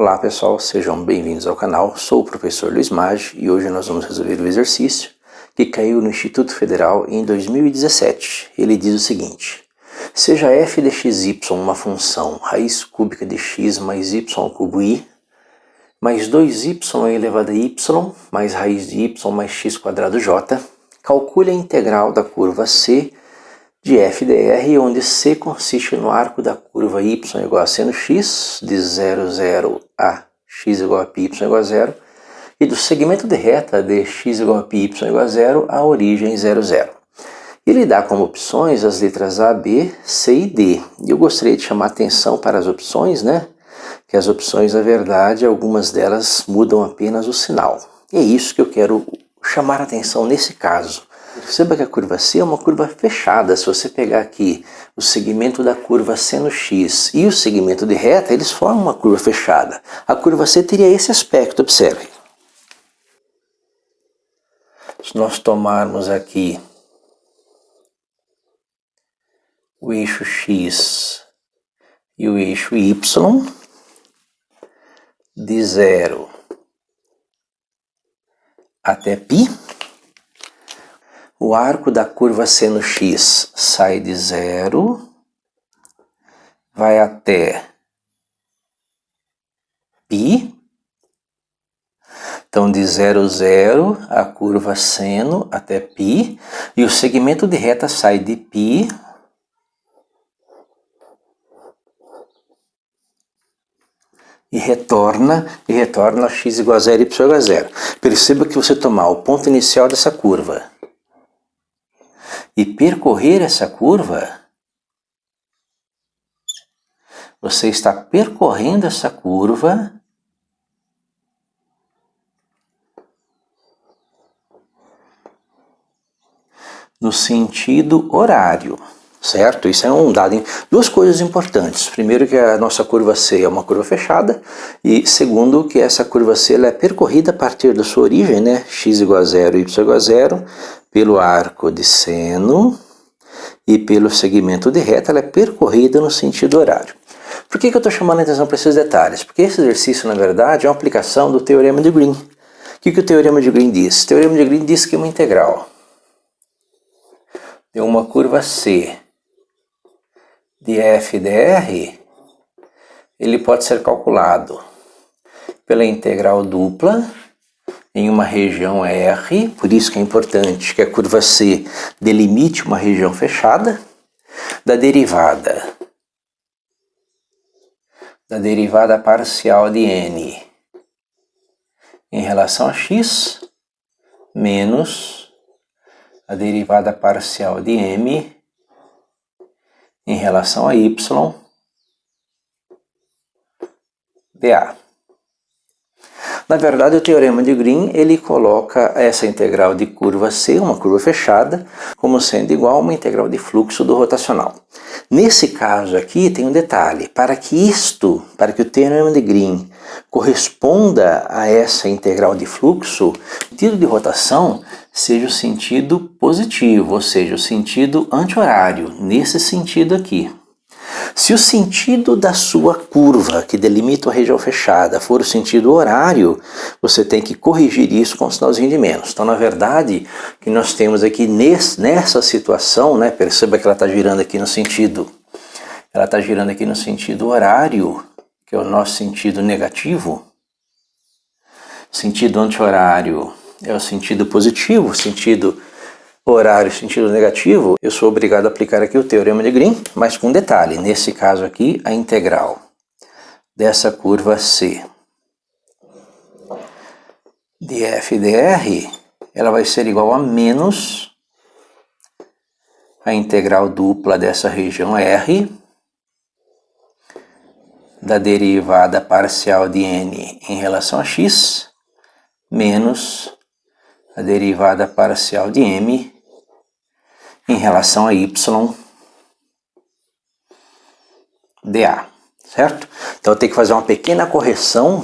Olá pessoal, sejam bem-vindos ao canal, sou o professor Luiz Maggi e hoje nós vamos resolver o exercício que caiu no Instituto Federal em 2017. Ele diz o seguinte: seja f de xy uma função raiz cúbica de x mais y ao cubo i, mais 2y elevado a y, mais raiz de y mais x quadrado j, calcule a integral da curva C de f dr, onde C consiste no arco da curva y igual a seno x, de 0, 0 a x igual a π, y igual a 0, e do segmento de reta de x igual a π, y igual a 0, a origem 0, 0. Ele dá como opções as letras A, B, C e D. E eu gostaria de chamar a atenção para as opções, que as opções, na verdade, algumas delas mudam apenas o sinal. E é isso que eu quero chamar a atenção nesse caso. Perceba que a curva C é uma curva fechada. Se você pegar aqui o segmento da curva seno x e o segmento de reta, eles formam uma curva fechada. A curva C teria esse aspecto, observe. Se nós tomarmos aqui o eixo x e o eixo y, de 0 até π, o arco da curva seno x sai de 0, vai até π. Então, de 0, 0, a curva seno até π, e o segmento de reta sai de π e retorna a x igual a 0 e y igual a 0. Perceba que você tomar o ponto inicial dessa curva e percorrer essa curva, você está percorrendo essa curva no sentido horário, certo? Isso é um dado. Duas coisas importantes. Primeiro, que a nossa curva C é uma curva fechada, e segundo, que essa curva C ela é percorrida a partir da sua origem, x igual a 0 e y igual a 0, pelo arco de seno e pelo segmento de reta, ela é percorrida no sentido horário. Por que eu estou chamando a atenção para esses detalhes? Porque esse exercício, na verdade, é uma aplicação do Teorema de Green. O que o Teorema de Green diz? O Teorema de Green diz que uma integral de uma curva C de f dr, ele pode ser calculado pela integral dupla em uma região R, por isso que é importante que a curva C delimite uma região fechada, da derivada parcial de n em relação a x, menos a derivada parcial de m em relação a y dA. Na verdade, o Teorema de Green ele coloca essa integral de curva C, uma curva fechada, como sendo igual a uma integral de fluxo do rotacional. Nesse caso aqui tem um detalhe: para que o Teorema de Green corresponda a essa integral de fluxo, o sentido de rotação seja o sentido positivo, ou seja, o sentido anti-horário, nesse sentido aqui. Se o sentido da sua curva, que delimita a região fechada, for o sentido horário, você tem que corrigir isso com o sinalzinho de menos. Então, na verdade, o que nós temos aqui nessa situação, perceba que ela está girando aqui no sentido, horário, que é o nosso sentido negativo. Sentido anti-horário é o sentido positivo, sentido horário, sentido negativo. Eu sou obrigado a aplicar aqui o Teorema de Green, mas com um detalhe: nesse caso aqui, a integral dessa curva C de f dr, ela vai ser igual a menos a integral dupla dessa região R, da derivada parcial de n em relação a x, menos a derivada parcial de m em relação a y dA, certo? Então eu tenho que fazer uma pequena correção,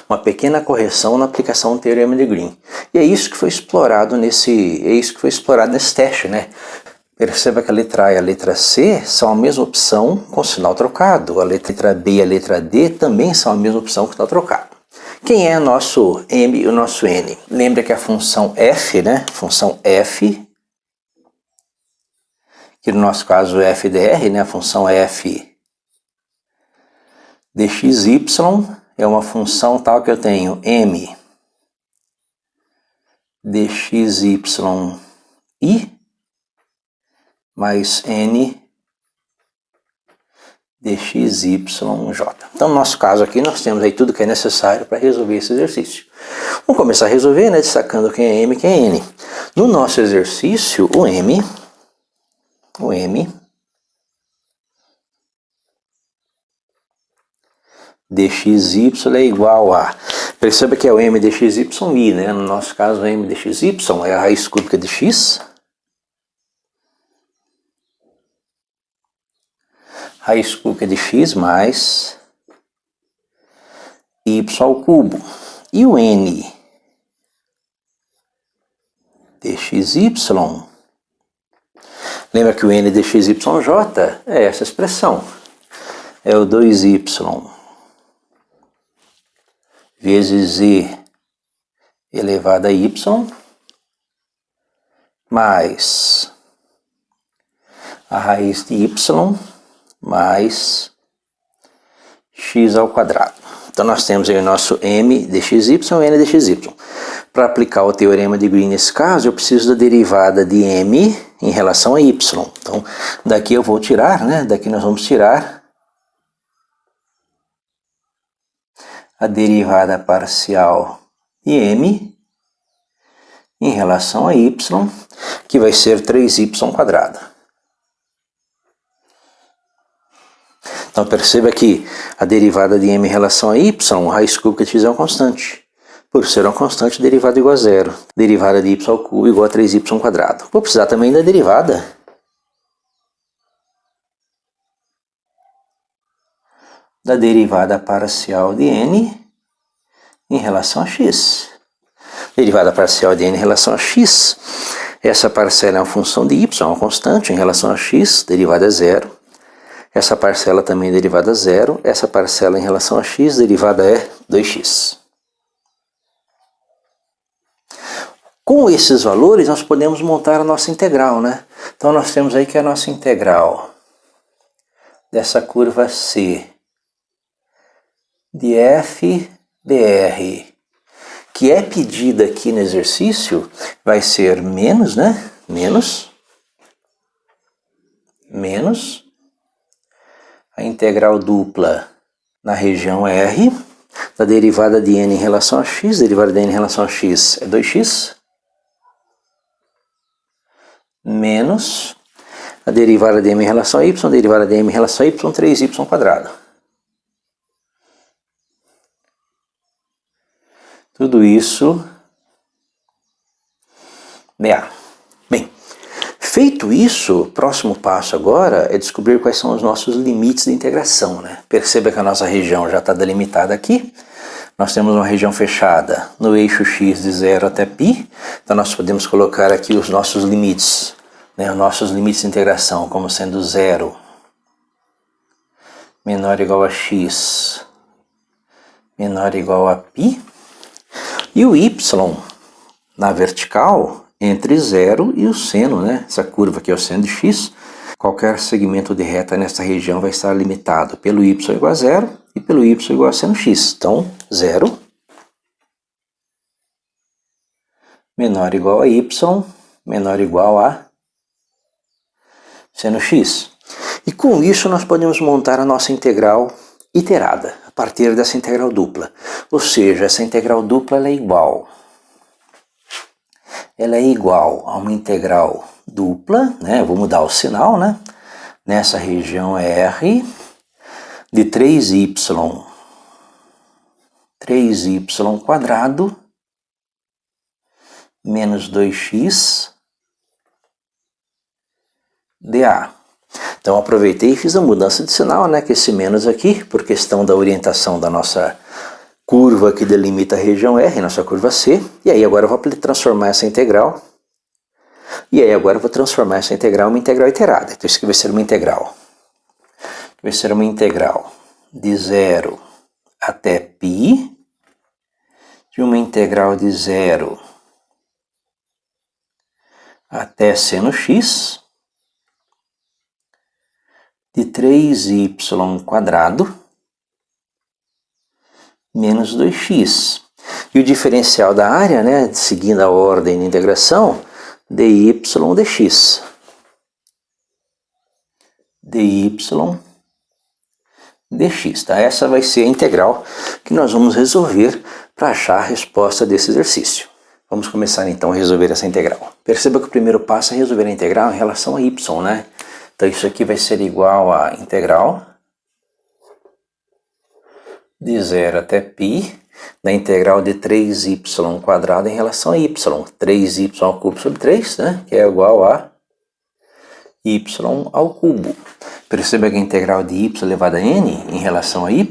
uma pequena correção na aplicação do Teorema de Green. E é isso que foi explorado nesse teste, Perceba que a letra A e a letra C são a mesma opção com sinal trocado. A letra B e a letra D também são a mesma opção com sinal trocado. Quem é o nosso M e o nosso N? Lembra que a função f, né? Função f, que no nosso caso é f de r, né? A função f dxy é uma função tal que eu tenho m dxy mais n dxyj. Então, no nosso caso aqui, nós temos aí tudo que é necessário para resolver esse exercício. Vamos começar a resolver, né, destacando quem é m e quem é n. No nosso exercício, o m dxy é igual a... Perceba que é o m dxy, né? No nosso caso, o m dxy é a raiz cúbica de x. Raiz cúbica de x mais y ao cubo. E o n dxy, lembra que o n dxyj é essa expressão. É o 2y vezes z elevado a y mais a raiz de y mais x ao quadrado. Então nós temos aí o nosso m dxy e n dxy. Para aplicar o teorema de Green nesse caso, eu preciso da derivada de m em relação a y. Então daqui eu vou tirar, né? Daqui nós vamos tirar a derivada parcial de m em relação a y, que vai ser 3y². Então perceba que a derivada de m em relação a y, raiz cúbica de x é uma constante. Por ser uma constante, derivada igual a zero. Derivada de y ao cubo igual a 3y². Vou precisar também da derivada parcial de n em relação a x. Derivada parcial de n em relação a x. Essa parcela é uma função de y, uma constante, em relação a x, derivada é zero. Essa parcela também é derivada a zero. Essa parcela em relação a x, derivada é 2x. Com esses valores, nós podemos montar a nossa integral, né? Então, nós temos aí que a nossa integral dessa curva C de f dr, que é pedida aqui no exercício, vai ser menos, né? Menos a integral dupla na região R, da derivada de n em relação a x, derivada de n em relação a x é 2x, menos a derivada de m em relação a y, derivada de m em relação a y, 3y². Tudo isso dA. Bem, feito isso, o próximo passo agora é descobrir quais são os nossos limites de integração, né? Perceba que a nossa região já está delimitada aqui. Nós temos uma região fechada no eixo x de 0 até π. Então nós podemos colocar aqui os nossos limites, né? Os nossos limites de integração como sendo 0 menor ou igual a x menor ou igual a π. E o y na vertical entre 0 e o seno, né? Essa curva aqui é o seno de x. Qualquer segmento de reta nessa região vai estar limitado pelo y igual a 0 e pelo y igual a seno x. Então, 0 menor ou igual a y menor ou igual a seno x. E com isso nós podemos montar a nossa integral iterada, a partir dessa integral dupla. Ou seja, essa integral dupla ela é igual a uma integral dupla, né? Eu vou mudar o sinal, né? Nessa região R de 3y² menos 2x dA. Então aproveitei e fiz a mudança de sinal, né? Que esse menos aqui, por questão da orientação da nossa curva que delimita a região R, nossa curva C. E aí agora eu vou transformar essa integral E aí agora eu vou transformar essa integral em uma integral iterada. Então isso aqui vai ser uma integral. Vai ser uma integral de 0 até π, de uma integral de 0 até seno x, de 3y² menos 2x. E o diferencial da área, né, seguindo a ordem de integração, dy dx. dy dx. Tá? Essa vai ser a integral que nós vamos resolver para achar a resposta desse exercício. Vamos começar então a resolver essa integral. Perceba que o primeiro passo é resolver a integral em relação a y, né? Então isso aqui vai ser igual a integral de 0 até π da integral de 3y² em relação a y. 3y³ sobre 3, né? Que é igual a y². Perceba que a integral de y elevado a n em relação a y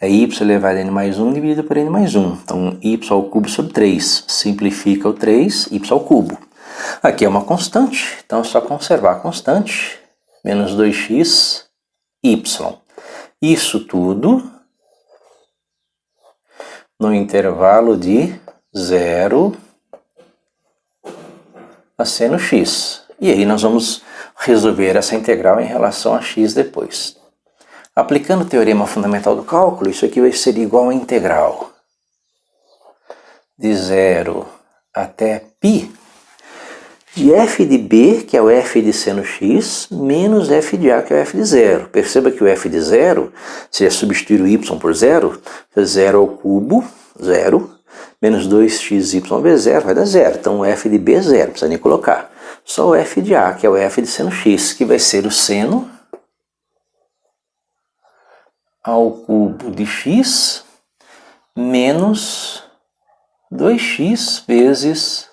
é y elevado a n mais 1 dividido por n mais 1. Então, y² sobre 3 simplifica o 3, y². Aqui é uma constante, então é só conservar a constante, menos 2x, y. Isso tudo no intervalo de 0 a seno x. E aí nós vamos resolver essa integral em relação a x depois. Aplicando o teorema fundamental do cálculo, isso aqui vai ser igual a integral de 0 até π de f de b, que é o f de seno x, menos f de a, que é o f de 0. Perceba que o f de 0, se eu substituir o y por 0, 0², 0, menos 2xy vezes 0, vai dar 0. Então o f de b é 0, não precisa nem colocar. Só o f de a, que é o f de seno x, que vai ser o seno ao cubo de x menos 2x vezes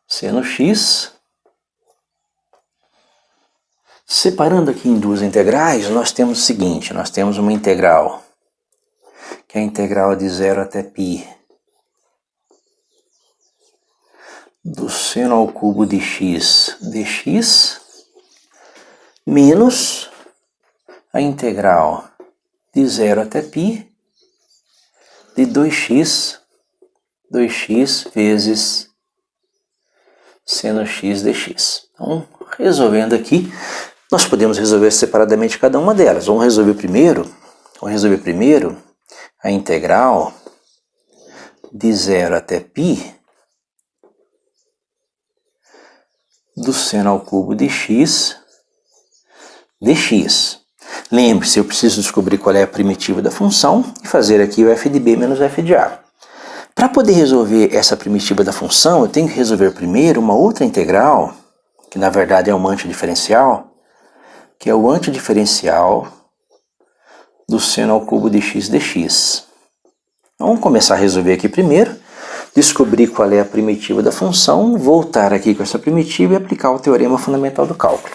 seno x. Separando aqui em duas integrais, nós temos o seguinte, nós temos uma integral, que é a integral de 0 até π do seno ao cubo de x dx, menos a integral de 0 até π de 2x vezes seno x dx. Então, resolvendo aqui, nós podemos resolver separadamente cada uma delas. Vamos resolver primeiro a integral de 0 até π do seno ao cubo de x dx. Lembre-se, eu preciso descobrir qual é a primitiva da função e fazer aqui o f de b menos f de a. Para poder resolver essa primitiva da função, eu tenho que resolver primeiro uma outra integral, que na verdade é uma antediferencial, que é o antediferencial do seno ao cubo de x dx. Vamos começar a resolver aqui primeiro, descobrir qual é a primitiva da função, voltar aqui com essa primitiva e aplicar o teorema fundamental do cálculo.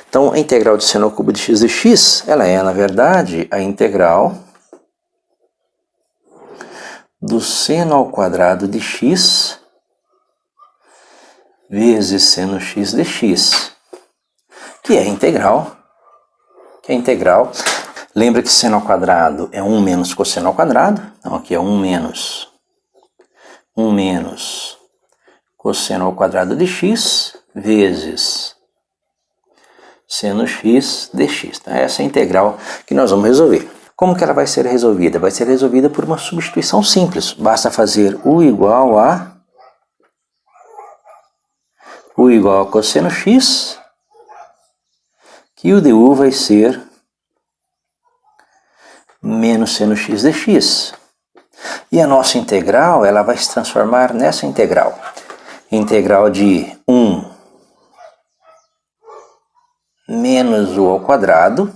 Então, a integral de seno ao cubo de x dx, ela é, na verdade, a integral do seno ao quadrado de x vezes seno x dx, que é a integral. Lembra que seno ao quadrado é 1 menos cosseno ao quadrado. Então, aqui é 1 menos cosseno ao quadrado de x vezes seno x dx. Tá? Essa é a integral que nós vamos resolver. Como que ela vai ser resolvida? Vai ser resolvida por uma substituição simples. Basta fazer u igual a cosseno x, que o du vai ser menos seno x dx. E a nossa integral, ela vai se transformar nessa integral. Integral de 1 menos u ao quadrado,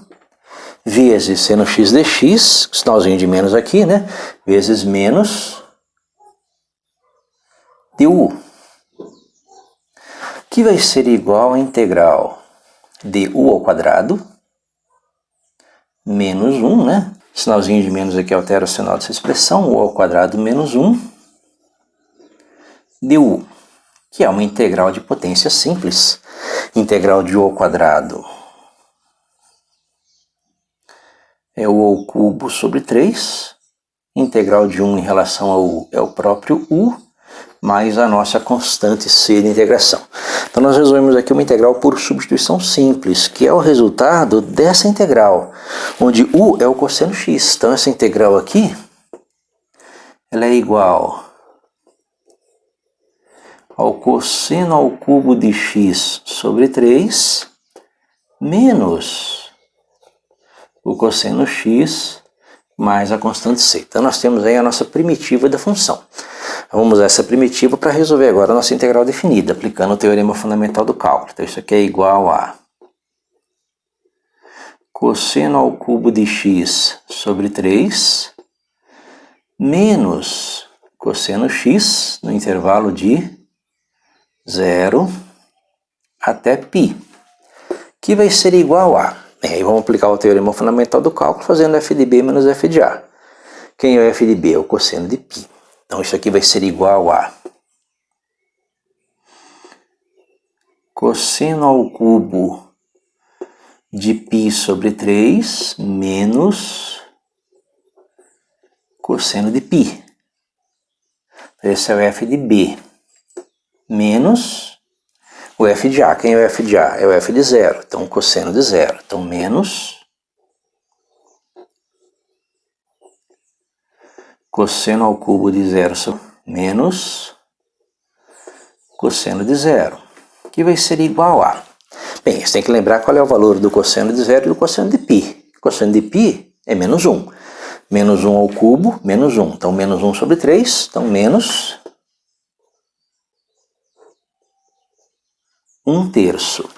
vezes seno x dx, sinalzinho de menos aqui, né? Vezes menos du, que vai ser igual a integral de u ao quadrado menos 1, né? Sinalzinho de menos aqui altera o sinal dessa expressão, u ao quadrado menos 1 du. que é uma integral de potência simples. Integral de u ao quadrado é u ao cubo sobre 3. Integral de 1 em relação a u é o próprio u, mais a nossa constante c de integração. Então nós resolvemos aqui uma integral por substituição simples, que é o resultado dessa integral, onde u é o cosseno x. Então essa integral aqui, ela é igual ao cosseno ao cubo de x sobre 3, menos o cosseno x mais a constante c. Então nós temos aí a nossa primitiva da função. Vamos usar essa primitiva para resolver agora a nossa integral definida, aplicando o teorema fundamental do cálculo. Então isso aqui é igual a cosseno ao cubo de x sobre 3, menos cosseno x no intervalo de 0 até π, que vai ser igual a... Aí vamos aplicar o teorema fundamental do cálculo fazendo f de b menos f de a. Quem é o f de b? É o cosseno de π. Então isso aqui vai ser igual a cosseno ao cubo de π sobre 3 menos cosseno de π. Esse é o f de b menos o f de a. Quem é o f de a? É o f de 0. Então cosseno de 0. Então menos cosseno ao cubo de 0 menos cosseno de 0, que vai ser igual a... Bem, você tem que lembrar qual é o valor do cosseno de 0 e do cosseno de π. O cosseno de π é menos 1. Menos 1 ao cubo, menos 1. Então menos 1 sobre 3, então menos 1/3.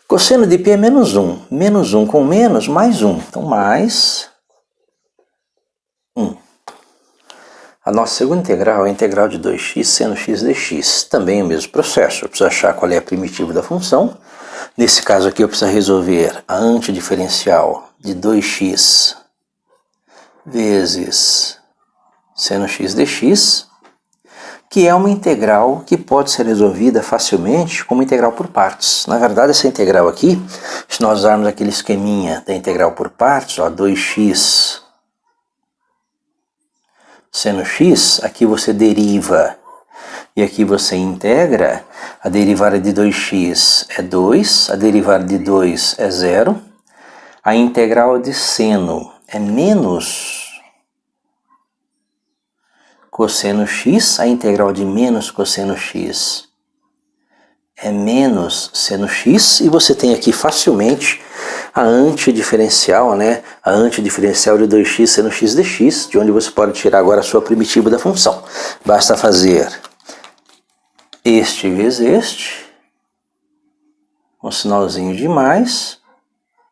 Cosseno de π é menos 1. Menos 1 com menos, mais 1. Então mais 1. A nossa segunda integral é a integral de 2x seno x dx. Também o mesmo processo. Eu preciso achar qual é a primitiva da função. Nesse caso aqui eu preciso resolver a antidiferencial de 2x vezes seno x dx, que é uma integral que pode ser resolvida facilmente como integral por partes. Na verdade, essa integral aqui, se nós usarmos aquele esqueminha da integral por partes, ó, 2x seno x, aqui você deriva e aqui você integra. A derivada de 2x é 2, a derivada de 2 é 0, a integral de seno é menos cosseno x, a integral de menos cosseno x é menos seno x, e você tem aqui facilmente a antidiferencial, né? A antidiferencial de 2x seno x dx, de onde você pode tirar agora a sua primitiva da função. Basta fazer este vezes este, com sinalzinho de mais,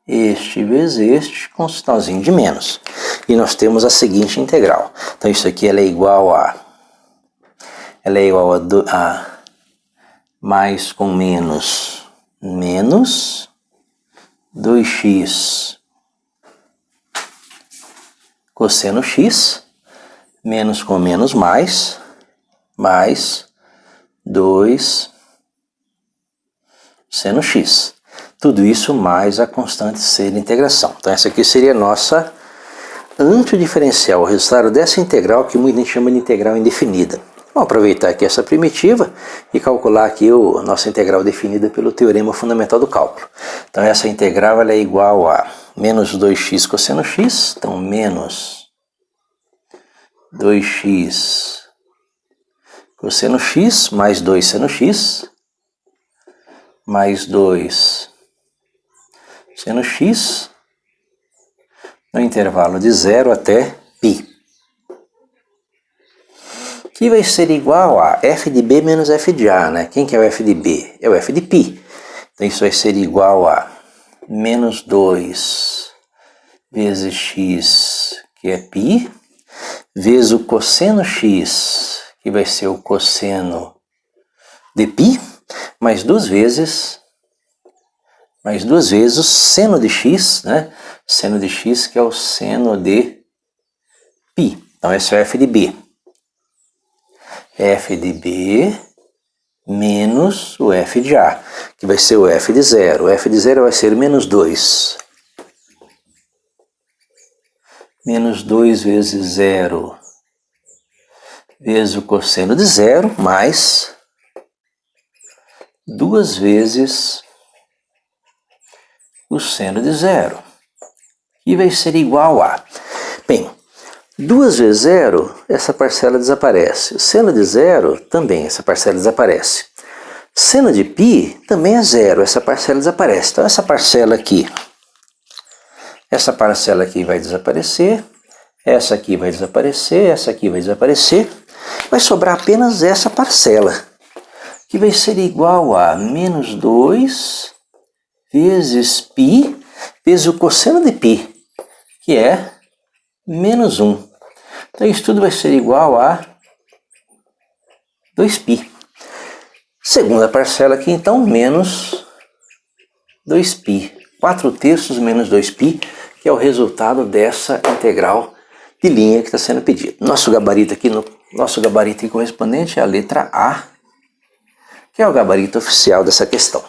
este vezes este, com sinalzinho de menos. E nós temos a seguinte integral. Então isso aqui ela é igual a mais com menos, menos 2x cosseno x, menos com menos mais 2 seno x. Tudo isso mais a constante c de integração. Então essa aqui seria a nossa antidiferencial, o resultado dessa integral que muita gente chama de integral indefinida. Vamos aproveitar aqui essa primitiva e calcular aqui a nossa integral definida pelo teorema fundamental do cálculo. Então essa integral ela é igual a menos 2x cosseno x, então menos 2x cosseno x mais 2 seno x, mais 2 seno x, no intervalo de 0 até π, que vai ser igual a f de b menos f de a, né? Quem que é o f de b? É o f de π. Então isso vai ser igual a menos 2 vezes x, que é π, vezes o cosseno x, que vai ser o cosseno de π, mais duas vezes o seno de x, né? Seno de x, que é o seno de π. Então esse é o f de b. f de b menos o f de A, que vai ser o f de 0. O f de 0 vai ser menos 2. Menos 2 vezes 0 vezes o cosseno de 0, mais 2 vezes o seno de 0, que vai ser igual a... Bem, 2 vezes 0, essa parcela desaparece. Seno de 0, também essa parcela desaparece. Seno de π também é 0, essa parcela desaparece. Então essa parcela aqui vai desaparecer, essa aqui vai desaparecer, essa aqui vai desaparecer. Vai sobrar apenas essa parcela, que vai ser igual a menos 2 vezes π vezes o cosseno de π, que é menos 1. Então isso tudo vai ser igual a 2π. Segunda parcela aqui, então, menos 2π. 4/3 menos 2π, que é o resultado dessa integral de linha que está sendo pedida. Nosso gabarito aqui correspondente é a letra A, que é o gabarito oficial dessa questão.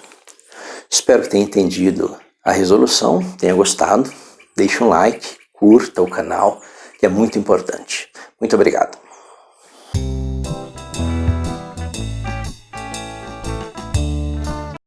Espero que tenha entendido a resolução, tenha gostado. Deixe um like, curta o canal, que é muito importante. Muito obrigado.